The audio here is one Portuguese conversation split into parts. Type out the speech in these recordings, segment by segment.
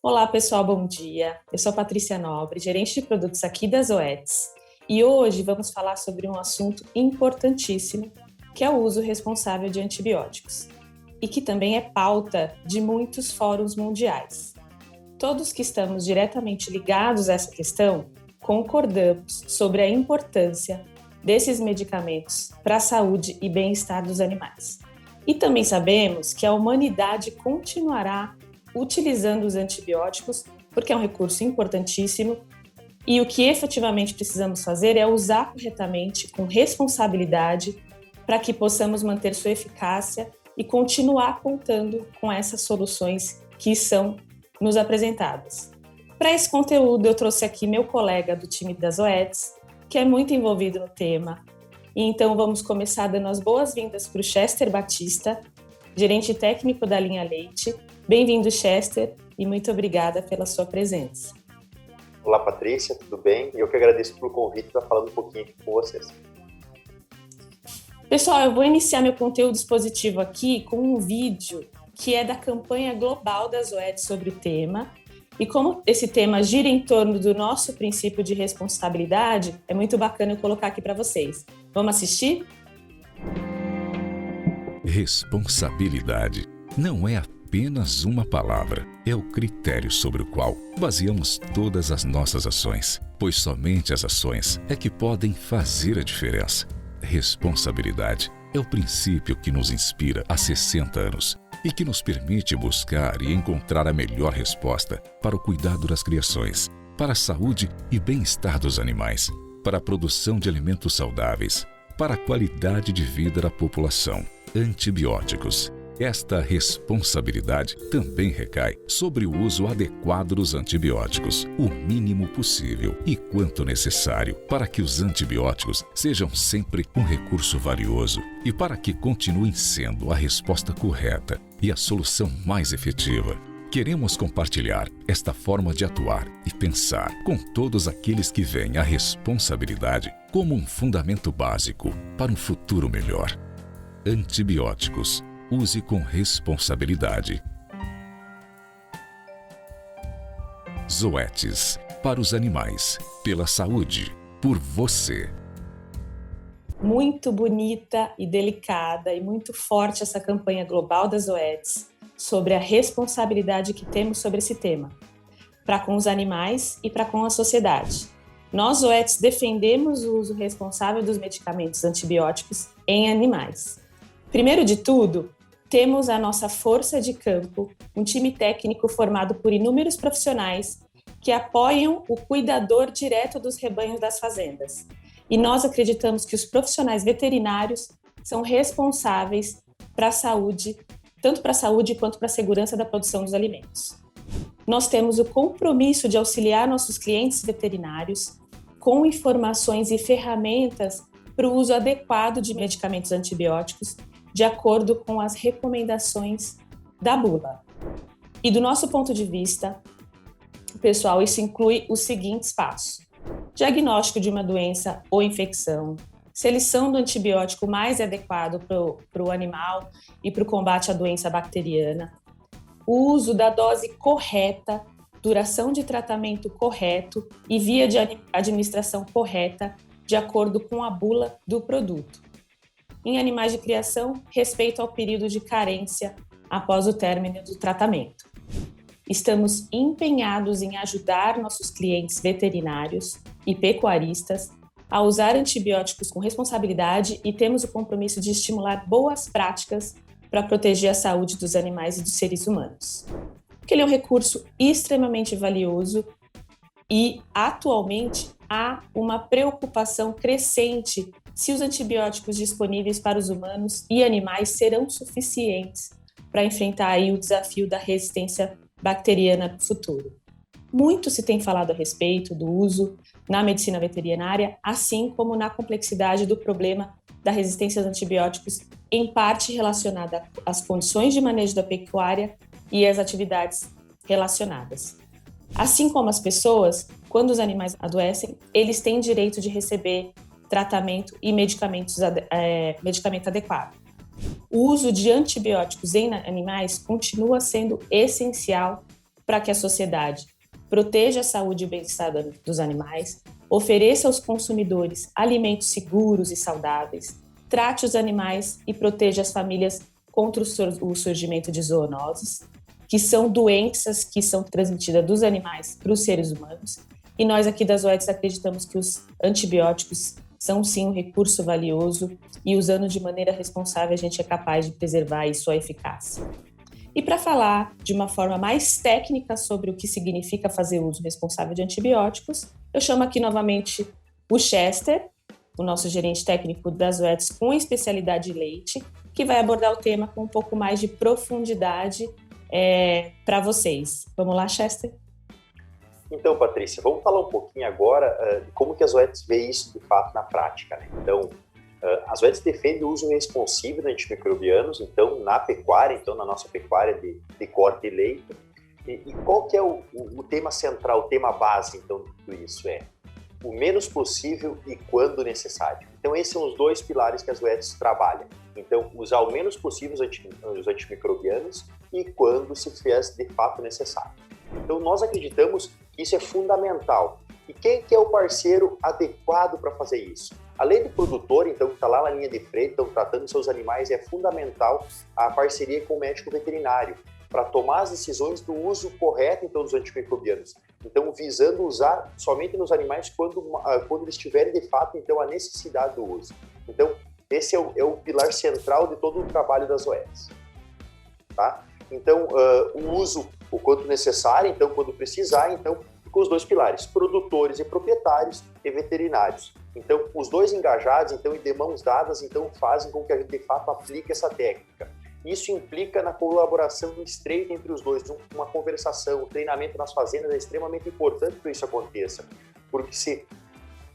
Olá, pessoal, bom dia. Eu sou a Patrícia Nobre, gerente de produtos aqui da Zoetis. E hoje vamos falar sobre um assunto importantíssimo, que é o uso responsável de antibióticos, e que também é pauta de muitos fóruns mundiais. Todos que estamos diretamente ligados a essa questão concordamos sobre a importância desses medicamentos para a saúde e bem-estar dos animais. E também sabemos que a humanidade continuará utilizando os antibióticos, porque é um recurso importantíssimo, e o que efetivamente precisamos fazer é usar corretamente, com responsabilidade, para que possamos manter sua eficácia e continuar contando com essas soluções que são nos apresentadas. Para esse conteúdo, eu trouxe aqui meu colega do time da Zoetis, que é muito envolvido no tema, e então vamos começar dando as boas-vindas para o Chester Batista, gerente técnico da linha Leite. Bem-vindo, Chester, e muito obrigada pela sua presença. Olá, Patrícia, tudo bem? Eu que agradeço pelo convite para falar um pouquinho aqui com vocês. Pessoal, eu vou iniciar meu conteúdo expositivo aqui com um vídeo que é da campanha global da Zoetis sobre o tema. E como esse tema gira em torno do nosso princípio de responsabilidade, é muito bacana eu colocar aqui para vocês. Vamos assistir? Responsabilidade não é apenas uma palavra, é o critério sobre o qual baseamos todas as nossas ações, pois somente as ações é que podem fazer a diferença. Responsabilidade é o princípio que nos inspira há 60 anos e que nos permite buscar e encontrar a melhor resposta para o cuidado das criações, para a saúde e bem-estar dos animais, para a produção de alimentos saudáveis, para a qualidade de vida da população. Antibióticos. Esta responsabilidade também recai sobre o uso adequado dos antibióticos, o mínimo possível e quanto necessário, para que os antibióticos sejam sempre um recurso valioso e para que continuem sendo a resposta correta e a solução mais efetiva. Queremos compartilhar esta forma de atuar e pensar com todos aqueles que veem a responsabilidade como um fundamento básico para um futuro melhor. Antibióticos. Use com responsabilidade. Zoetis. Para os animais. Pela saúde. Por você. Muito bonita e delicada e muito forte essa campanha global da Zoetis sobre a responsabilidade que temos sobre esse tema, para com os animais e para com a sociedade. Nós, Zoetis, defendemos o uso responsável dos medicamentos antibióticos em animais. Primeiro de tudo, temos a nossa força de campo, um time técnico formado por inúmeros profissionais que apoiam o cuidador direto dos rebanhos das fazendas. E nós acreditamos que os profissionais veterinários são responsáveis para a saúde, tanto para a saúde quanto para a segurança da produção dos alimentos. Nós temos o compromisso de auxiliar nossos clientes veterinários com informações e ferramentas para o uso adequado de medicamentos antibióticos, de acordo com as recomendações da bula. E do nosso ponto de vista, pessoal, isso inclui os seguintes passos: diagnóstico de uma doença ou infecção, seleção do antibiótico mais adequado para o animal e para o combate à doença bacteriana, o uso da dose correta, duração de tratamento correto e via de administração correta, de acordo com a bula do produto. Em animais de criação, respeito ao período de carência após o término do tratamento. Estamos empenhados em ajudar nossos clientes veterinários e pecuaristas a usar antibióticos com responsabilidade e temos o compromisso de estimular boas práticas para proteger a saúde dos animais e dos seres humanos. Porque ele é um recurso extremamente valioso e, atualmente, há uma preocupação crescente se os antibióticos disponíveis para os humanos e animais serão suficientes para enfrentar aí o desafio da resistência bacteriana no futuro. Muito se tem falado a respeito do uso na medicina veterinária, assim como na complexidade do problema da resistência aos antibióticos, em parte relacionada às condições de manejo da pecuária e às atividades relacionadas. Assim como as pessoas, quando os animais adoecem, eles têm direito de receber tratamento e medicamento adequado. O uso de antibióticos em animais continua sendo essencial para que a sociedade proteja a saúde e o bem-estar dos animais, ofereça aos consumidores alimentos seguros e saudáveis, trate os animais e proteja as famílias contra o surgimento de zoonoses, que são doenças que são transmitidas dos animais para os seres humanos. E nós aqui da Zoetis acreditamos que os antibióticos são sim um recurso valioso e usando de maneira responsável a gente é capaz de preservar aí sua eficácia. E para falar de uma forma mais técnica sobre o que significa fazer uso responsável de antibióticos, eu chamo aqui novamente o Chester, o nosso gerente técnico da Zoetis com especialidade em leite, que vai abordar o tema com um pouco mais de profundidade para vocês. Vamos lá, Chester? Então, Patrícia, vamos falar um pouquinho agora de como que a Zoetis vê isso de fato na prática, né? Então, a Zoetis defende o uso responsivo de antimicrobianos, então, na pecuária, então, na nossa pecuária de corte e leite. E qual que é o tema central, o tema base, então, de tudo isso? O menos possível e quando necessário. Então, esses são os dois pilares que a Zoetis trabalha. Então, usar o menos possível os antimicrobianos e quando se fez de fato necessário. Então, nós acreditamos que isso é fundamental. E quem que é o parceiro adequado para fazer isso? Além do produtor, então, que está lá na linha de frente, então, tratando seus animais, é fundamental a parceria com o médico veterinário para tomar as decisões do uso correto, então, dos antimicrobianos. Então, visando usar somente nos animais quando eles tiverem, de fato, então, a necessidade do uso. Então, esse é o pilar central de todo o trabalho das Zoetis. Tá? Então, o uso o quanto necessário, então, quando precisar, então, com os dois pilares, produtores e proprietários e veterinários. Então, os dois engajados, então, e de mãos dadas, então, fazem com que a gente, de fato, aplique essa técnica. Isso implica na colaboração estreita entre os dois, uma conversação, o treinamento nas fazendas é extremamente importante que isso aconteça, porque se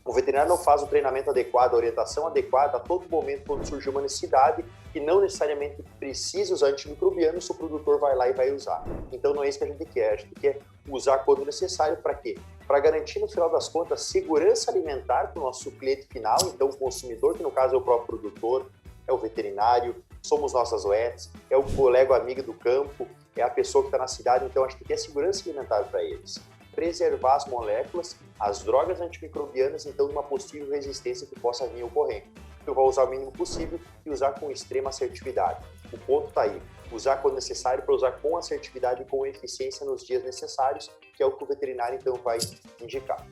o veterinário não faz o treinamento adequado, a orientação adequada a todo momento quando surgir uma necessidade que não necessariamente precisa usar antimicrobianos, o produtor vai lá e vai usar. Então não é isso que a gente quer usar quando necessário. Para quê? Para garantir, no final das contas, segurança alimentar para o nosso cliente final, então o consumidor, que no caso é o próprio produtor, é o veterinário, somos nossas Zoetis, é o colega amigo do campo, é a pessoa que está na cidade, então a gente quer segurança alimentar para eles. Preservar as moléculas, as drogas antimicrobianas, então, de uma possível resistência que possa vir ocorrendo. Eu vou usar o mínimo possível e usar com extrema assertividade. O ponto está aí, usar quando necessário para usar com assertividade e com eficiência nos dias necessários, que é o que o veterinário, então, vai indicar.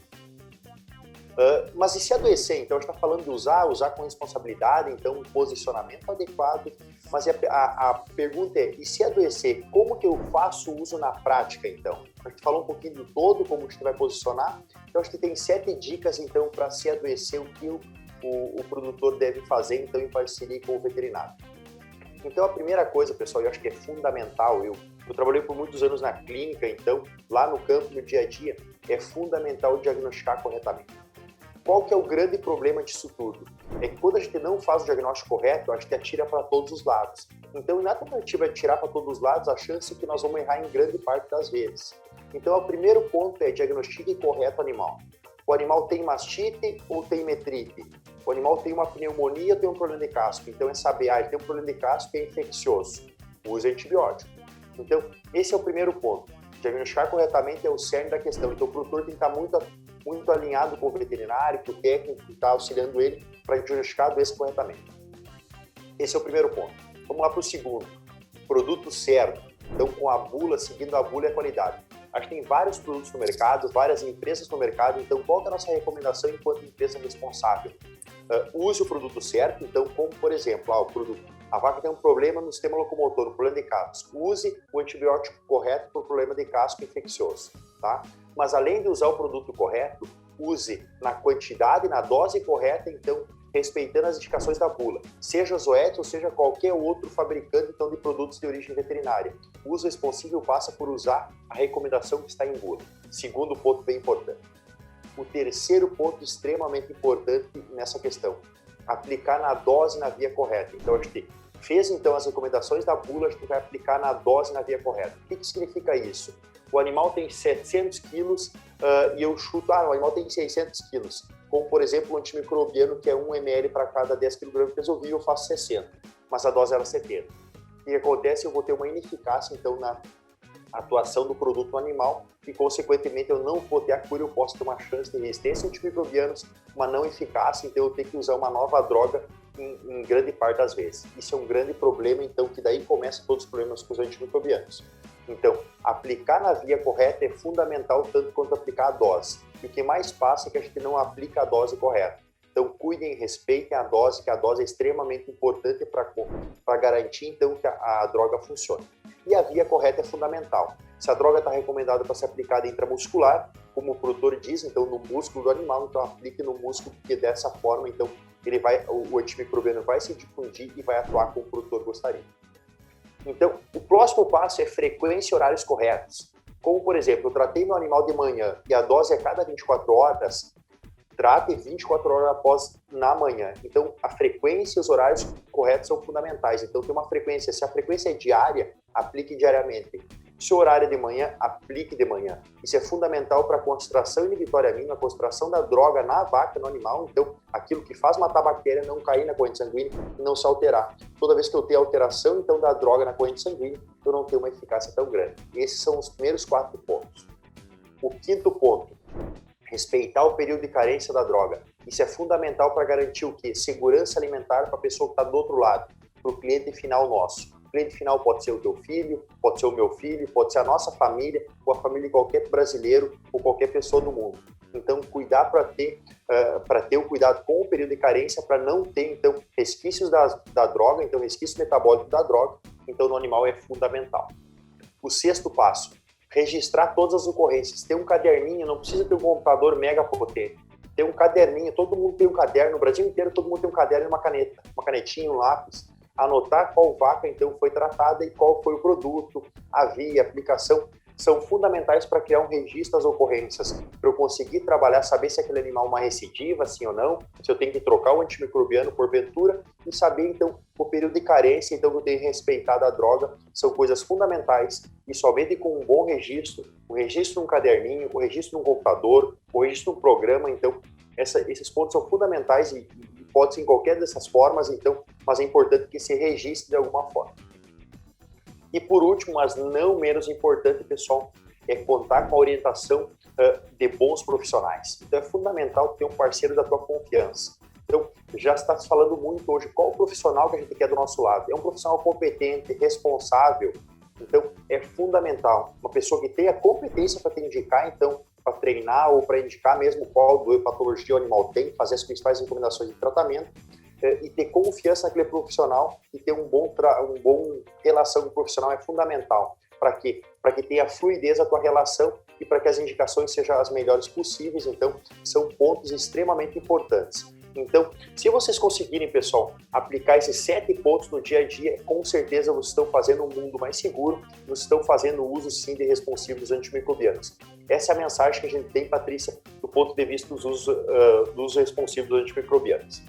Mas e se adoecer? Então, a gente está falando de usar com responsabilidade, então, um posicionamento adequado. Mas a pergunta é, e se adoecer, como que eu faço o uso na prática, então? A gente falou um pouquinho do todo, como a gente vai posicionar. Então, acho que tem 7 dicas, então, para se adoecer, o que o produtor deve fazer, então, em parceria com o veterinário. Então, a primeira coisa, pessoal, eu acho que é fundamental, eu trabalhei por muitos anos na clínica, então, lá no campo, no dia a dia, é fundamental diagnosticar corretamente. Qual que é o grande problema disso tudo? É que quando a gente não faz o diagnóstico correto, a gente atira para todos os lados. Então, na tentativa de tirar para todos os lados, a chance é que nós vamos errar em grande parte das vezes. Então, o primeiro ponto é diagnostique correto o animal. O animal tem mastite ou tem metrite? O animal tem uma pneumonia ou tem um problema de casco? Então, é saber, ele tem um problema de casco que é infeccioso. Use antibiótico. Então, esse é o primeiro ponto. Diagnosticar corretamente é o cerne da questão. Então, o produtor tem que estar muito alinhado com o veterinário, com o técnico que está auxiliando ele para diagnosticar a doença corretamente. Esse é o primeiro ponto. Vamos lá para o segundo. Produto certo. Então, com a bula, seguindo a bula e a qualidade. Acho que tem vários produtos no mercado, várias empresas no mercado. Então, qual que é a nossa recomendação enquanto empresa responsável? Use o produto certo. Então, como, por exemplo, a vaca tem um problema no sistema locomotor, um problema de casco. Use o antibiótico correto para o problema de casco infeccioso, tá? Mas além de usar o produto correto, use na quantidade, na dose correta, então, respeitando as indicações da bula. Seja Zoetis ou seja qualquer outro fabricante, então, de produtos de origem veterinária. O uso responsável passa por usar a recomendação que está em bula. Segundo ponto bem importante. O terceiro ponto extremamente importante nessa questão. Aplicar na dose na via correta. Então, a gente fez, então, as recomendações da bula, a gente vai aplicar na dose na via correta. O que significa isso? O animal tem 700 quilos e eu chuto, o animal tem 600 quilos. Como, por exemplo, o antimicrobiano, que é 1 ml para cada 10 kg peso vivo, eu faço 60, mas a dose era 70. O que acontece? Eu vou ter uma ineficácia, então, atuação do produto no animal e, consequentemente, eu não vou ter a cura, eu posso ter uma chance de resistência a antimicrobianos, uma não eficácia, então eu tenho que usar uma nova droga em grande parte das vezes. Isso é um grande problema, então, que daí começa todos os problemas com os antimicrobianos. Então, aplicar na via correta é fundamental tanto quanto aplicar a dose. E o que mais passa é que a gente não aplica a dose correta. Então, cuidem e respeitem a dose, que a dose é extremamente importante para garantir, então, que a droga funcione. E a via correta é fundamental. Se a droga está recomendada para ser aplicada intramuscular, como o produtor diz, então, no músculo do animal, então aplique no músculo, porque dessa forma, então, o antimicrobiano vai se difundir e vai atuar como o produtor gostaria. Então, o próximo passo é frequência e horários corretos. Como, por exemplo, eu tratei meu animal de manhã e a dose é cada 24 horas, trate 24 horas após na manhã. Então, a frequência e os horários corretos são fundamentais. Então, tem uma frequência. Se a frequência é diária, aplique diariamente. Se o horário é de manhã, aplique de manhã. Isso é fundamental para a concentração inibitória mínima, a concentração da droga na vaca, no animal. Então, aquilo que faz matar a bactéria não cair na corrente sanguínea e não se alterar. Toda vez que eu tenho alteração, então, da droga na corrente sanguínea, eu não tenho uma eficácia tão grande. E esses são os primeiros 4 pontos. O quinto ponto, respeitar o período de carência da droga. Isso é fundamental para garantir o quê? Segurança alimentar para a pessoa que está do outro lado, para o cliente final nosso. O cliente final pode ser o teu filho, pode ser o meu filho, pode ser a nossa família, ou a família de qualquer brasileiro, ou qualquer pessoa do mundo. Então, cuidar para ter o cuidado com o período de carência, para não ter, então, resquícios da droga, então, resquícios metabólicos da droga, então, no animal é fundamental. O sexto passo, registrar todas as ocorrências. Ter um caderninho, não precisa ter um computador mega potente. Ter um caderninho, todo mundo tem um caderno, no Brasil inteiro todo mundo tem um caderno e uma caneta, uma canetinha, um lápis. Anotar qual vaca, então, foi tratada e qual foi o produto, a via, a aplicação, são fundamentais para criar um registro das ocorrências, para eu conseguir trabalhar, saber se aquele animal é uma recidiva, sim ou não, se eu tenho que trocar o antimicrobiano porventura, e saber, então, o período de carência, então, que eu tenho respeitado a droga, são coisas fundamentais, e somente com um bom registro, o registro num caderninho, o registro num computador, o registro num programa, então, esses pontos são fundamentais e pode ser em qualquer dessas formas, então, mas é importante que se registre de alguma forma. E por último, mas não menos importante, pessoal, é contar com a orientação de bons profissionais. Então é fundamental ter um parceiro da tua confiança. Então, já está se falando muito hoje, qual o profissional que a gente quer do nosso lado? É um profissional competente, responsável, então é fundamental. Uma pessoa que tenha competência para te indicar, então, para treinar ou para indicar mesmo qual patologia o animal tem, fazer as principais recomendações de tratamento e ter confiança naquele profissional e ter um bom relação com o profissional é fundamental. Para quê? Para que tenha fluidez a tua relação e para que as indicações sejam as melhores possíveis. Então, são pontos extremamente importantes. Então, se vocês conseguirem, pessoal, aplicar esses 7 pontos no dia a dia, com certeza vocês estão fazendo um mundo mais seguro, vocês estão fazendo uso, sim, de responsivos antimicrobianos. Essa é a mensagem que a gente tem, Patrícia, do ponto de vista dos usos responsivos antimicrobianos.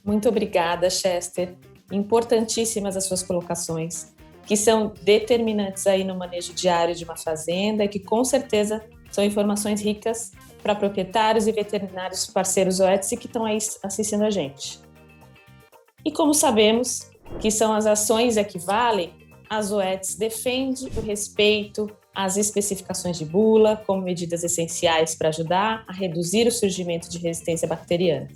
Muito obrigada, Chester. Importantíssimas as suas colocações, que são determinantes aí no manejo diário de uma fazenda e que, com certeza, são informações ricas para proprietários e veterinários parceiros OETS que estão aí assistindo a gente. E como sabemos que são as ações que valem, as OETS defende o respeito às especificações de bula como medidas essenciais para ajudar a reduzir o surgimento de resistência bacteriana.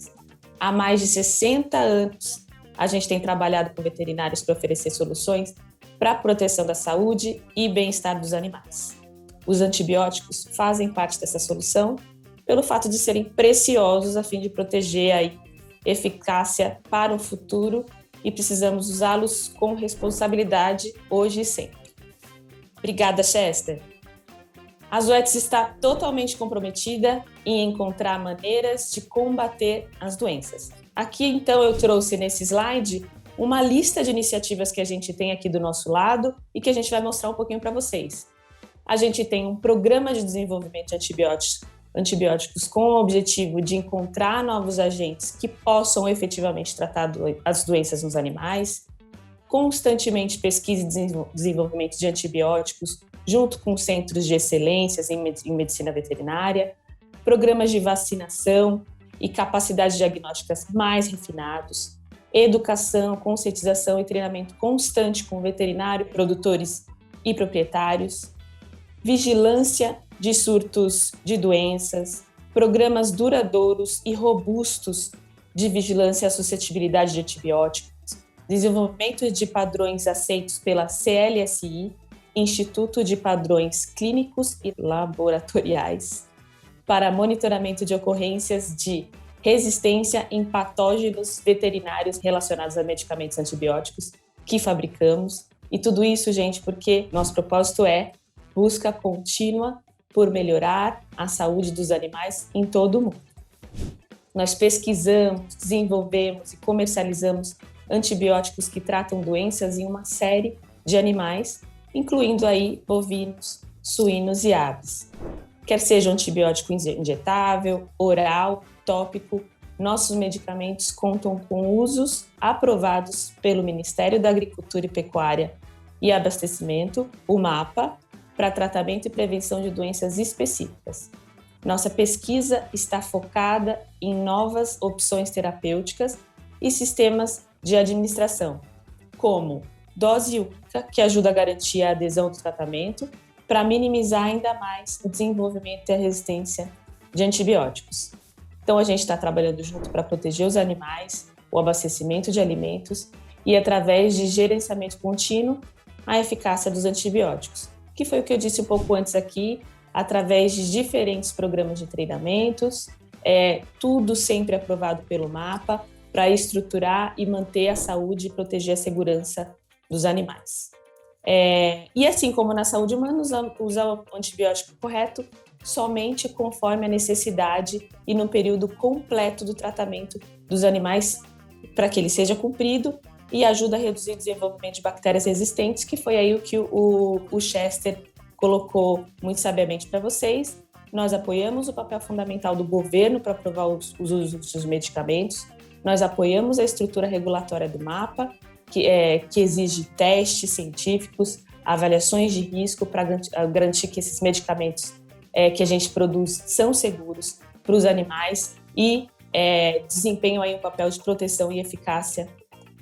Há mais de 60 anos, a gente tem trabalhado com veterinários para oferecer soluções para a proteção da saúde e bem-estar dos animais. Os antibióticos fazem parte dessa solução pelo fato de serem preciosos a fim de proteger a eficácia para o futuro e precisamos usá-los com responsabilidade hoje e sempre. Obrigada, Chester. A Zoetis está totalmente comprometida em encontrar maneiras de combater as doenças. Aqui, então, eu trouxe nesse slide uma lista de iniciativas que a gente tem aqui do nosso lado e que a gente vai mostrar um pouquinho para vocês. A gente tem um programa de desenvolvimento de antibióticos com o objetivo de encontrar novos agentes que possam efetivamente tratar as doenças nos animais, constantemente pesquisa e desenvolvimento de antibióticos, junto com centros de excelências em medicina veterinária, programas de vacinação e capacidades diagnósticas mais refinados, educação, conscientização e treinamento constante com veterinário, produtores e proprietários, vigilância de surtos de doenças, programas duradouros e robustos de vigilância à suscetibilidade de antibióticos, desenvolvimento de padrões aceitos pela CLSI, Instituto de Padrões Clínicos e Laboratoriais, para monitoramento de ocorrências de resistência em patógenos veterinários relacionados a medicamentos antibióticos que fabricamos. E tudo isso, gente, porque nosso propósito é busca contínua por melhorar a saúde dos animais em todo o mundo. Nós pesquisamos, desenvolvemos e comercializamos antibióticos que tratam doenças em uma série de animais, incluindo aí bovinos, suínos e aves. Quer seja um antibiótico injetável, oral, tópico, nossos medicamentos contam com usos aprovados pelo Ministério da Agricultura e Pecuária e Abastecimento, o MAPA, para tratamento e prevenção de doenças específicas. Nossa pesquisa está focada em novas opções terapêuticas e sistemas de administração, como dose única, que ajuda a garantir a adesão do tratamento, para minimizar ainda mais o desenvolvimento e a resistência de antibióticos. Então, a gente está trabalhando junto para proteger os animais, o abastecimento de alimentos e, através de gerenciamento contínuo, a eficácia dos antibióticos, que foi o que eu disse um pouco antes aqui, através de diferentes programas de treinamentos, tudo sempre aprovado pelo MAPA, para estruturar e manter a saúde e proteger a segurança dos animais. E assim como na saúde humana, usar o antibiótico correto somente conforme a necessidade e no período completo do tratamento dos animais para que ele seja cumprido e ajuda a reduzir o desenvolvimento de bactérias resistentes, que foi aí o que o Chester colocou muito sabiamente para vocês. Nós apoiamos o papel fundamental do governo para aprovar os usos dos medicamentos, nós apoiamos a estrutura regulatória do MAPA, que exige testes científicos, avaliações de risco para garantir que esses medicamentos que a gente produz são seguros para os animais e desempenham aí um papel de proteção e eficácia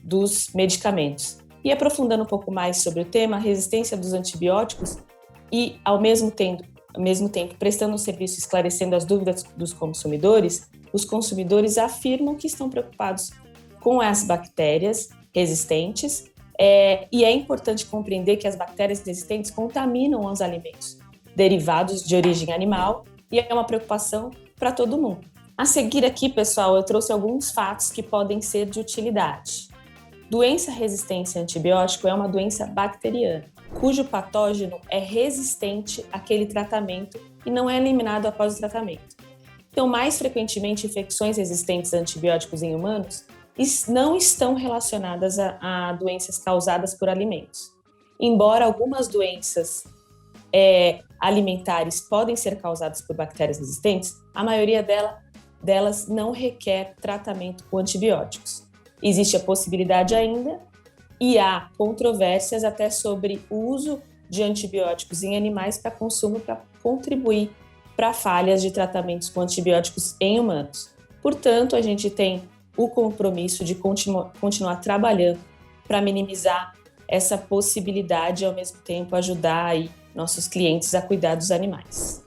dos medicamentos. E aprofundando um pouco mais sobre o tema, a resistência dos antibióticos e, ao mesmo tempo, prestando um serviço esclarecendo as dúvidas dos consumidores, os consumidores afirmam que estão preocupados com as bactérias resistentes e é importante compreender que as bactérias resistentes contaminam os alimentos derivados de origem animal e é uma preocupação para todo mundo. A seguir aqui, pessoal, eu trouxe alguns fatos que podem ser de utilidade. Doença resistência a antibiótico é uma doença bacteriana, cujo patógeno é resistente àquele tratamento e não é eliminado após o tratamento. Então, mais frequentemente, infecções resistentes a antibióticos em humanos não estão relacionadas a doenças causadas por alimentos. Embora algumas doenças alimentares podem ser causadas por bactérias resistentes, a maioria delas não requer tratamento com antibióticos. Existe a possibilidade ainda e há controvérsias até sobre o uso de antibióticos em animais para consumo para contribuir para falhas de tratamentos com antibióticos em humanos. Portanto, a gente tem o compromisso de continuar trabalhando para minimizar essa possibilidade e, ao mesmo tempo, ajudar aí nossos clientes a cuidar dos animais.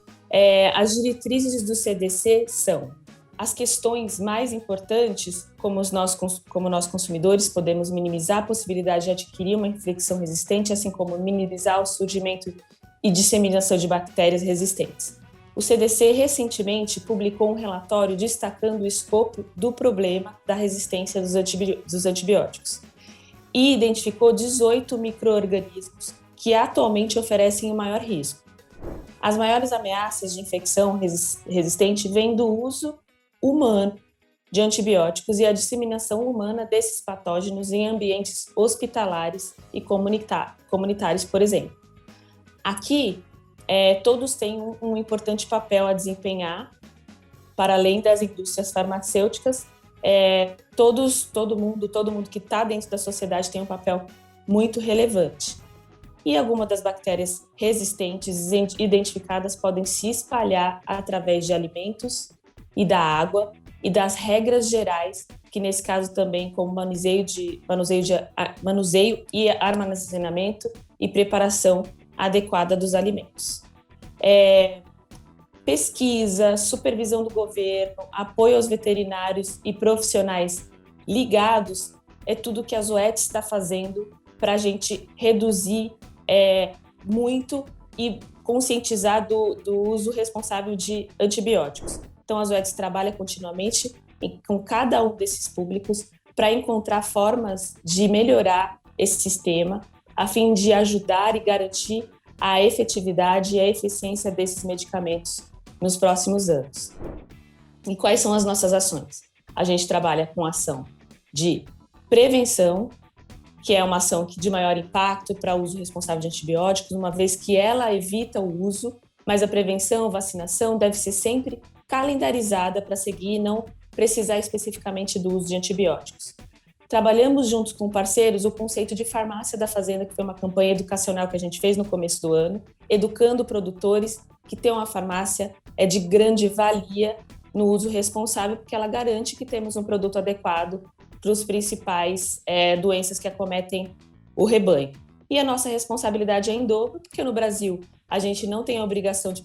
As diretrizes do CDC são as questões mais importantes, como nós consumidores podemos minimizar a possibilidade de adquirir uma infecção resistente, assim como minimizar o surgimento e disseminação de bactérias resistentes. O CDC recentemente publicou um relatório destacando o escopo do problema da resistência dos antibióticos e identificou 18 micro-organismos que atualmente oferecem o maior risco. As maiores ameaças de infecção resistente vêm do uso humano de antibióticos e a disseminação humana desses patógenos em ambientes hospitalares e comunitários, por exemplo. Aqui, todos têm um importante papel a desempenhar, para além das indústrias farmacêuticas. Todo mundo que está dentro da sociedade tem um papel muito relevante. E algumas das bactérias resistentes identificadas podem se espalhar através de alimentos e da água e das regras gerais, que nesse caso também como manuseio e armazenamento e preparação adequada dos alimentos. Pesquisa, supervisão do governo, apoio aos veterinários e profissionais ligados é tudo que a Zoetis está fazendo para a gente reduzir muito e conscientizar do uso responsável de antibióticos. Então, a Zoetis trabalha continuamente com cada um desses públicos para encontrar formas de melhorar esse sistema, a fim de ajudar e garantir a efetividade e a eficiência desses medicamentos nos próximos anos. E quais são as nossas ações? A gente trabalha com ação de prevenção, que é uma ação de maior impacto para o uso responsável de antibióticos, uma vez que ela evita o uso, mas a prevenção, a vacinação deve ser sempre calendarizada para seguir e não precisar especificamente do uso de antibióticos. Trabalhamos juntos com parceiros o conceito de farmácia da fazenda, que foi uma campanha educacional que a gente fez no começo do ano, educando produtores que ter uma farmácia é de grande valia no uso responsável, porque ela garante que temos um produto adequado para os principais doenças que acometem o rebanho. E a nossa responsabilidade é em dobro, porque no Brasil a gente não tem a obrigação de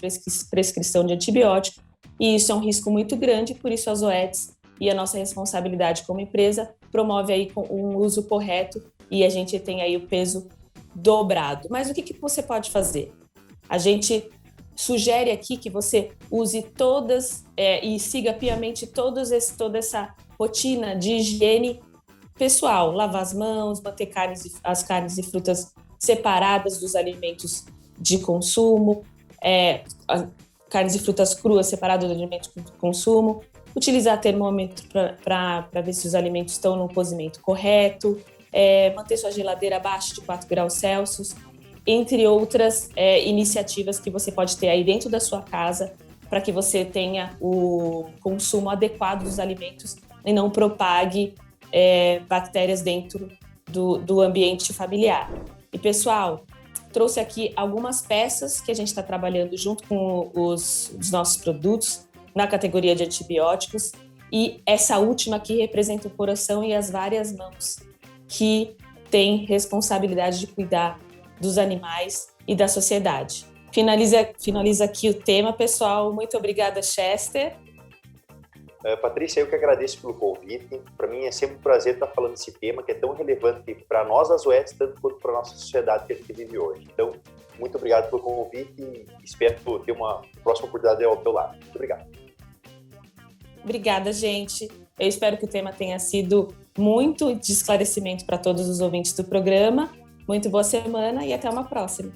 prescrição de antibiótico, e isso é um risco muito grande, por isso a Zoetis e a nossa responsabilidade como empresa promove aí um uso correto e a gente tem aí o peso dobrado. Mas o que você pode fazer? A gente sugere aqui que você use todas e siga piamente toda essa rotina de higiene pessoal, lavar as mãos, manter as carnes e frutas separadas dos alimentos de consumo, carnes e frutas cruas separadas dos alimentos de consumo, utilizar termômetro para ver se os alimentos estão no cozimento correto, manter sua geladeira abaixo de 4 graus Celsius, entre outras iniciativas que você pode ter aí dentro da sua casa para que você tenha o consumo adequado dos alimentos e não propague bactérias dentro do ambiente familiar. E, pessoal, trouxe aqui algumas peças que a gente está trabalhando junto com os nossos produtos na categoria de antibióticos, e essa última aqui representa o coração e as várias mãos que têm responsabilidade de cuidar dos animais e da sociedade. Finaliza aqui o tema, pessoal. Muito obrigada, Chester. Patrícia, eu que agradeço pelo convite. Para mim é sempre um prazer estar falando desse tema que é tão relevante para nós, as Zoetis, tanto quanto para a nossa sociedade que a gente vive hoje. Então, muito obrigado pelo convite e espero ter uma próxima oportunidade ao teu lado. Muito obrigado. Obrigada, gente. Eu espero que o tema tenha sido muito de esclarecimento para todos os ouvintes do programa. Muito boa semana e até uma próxima.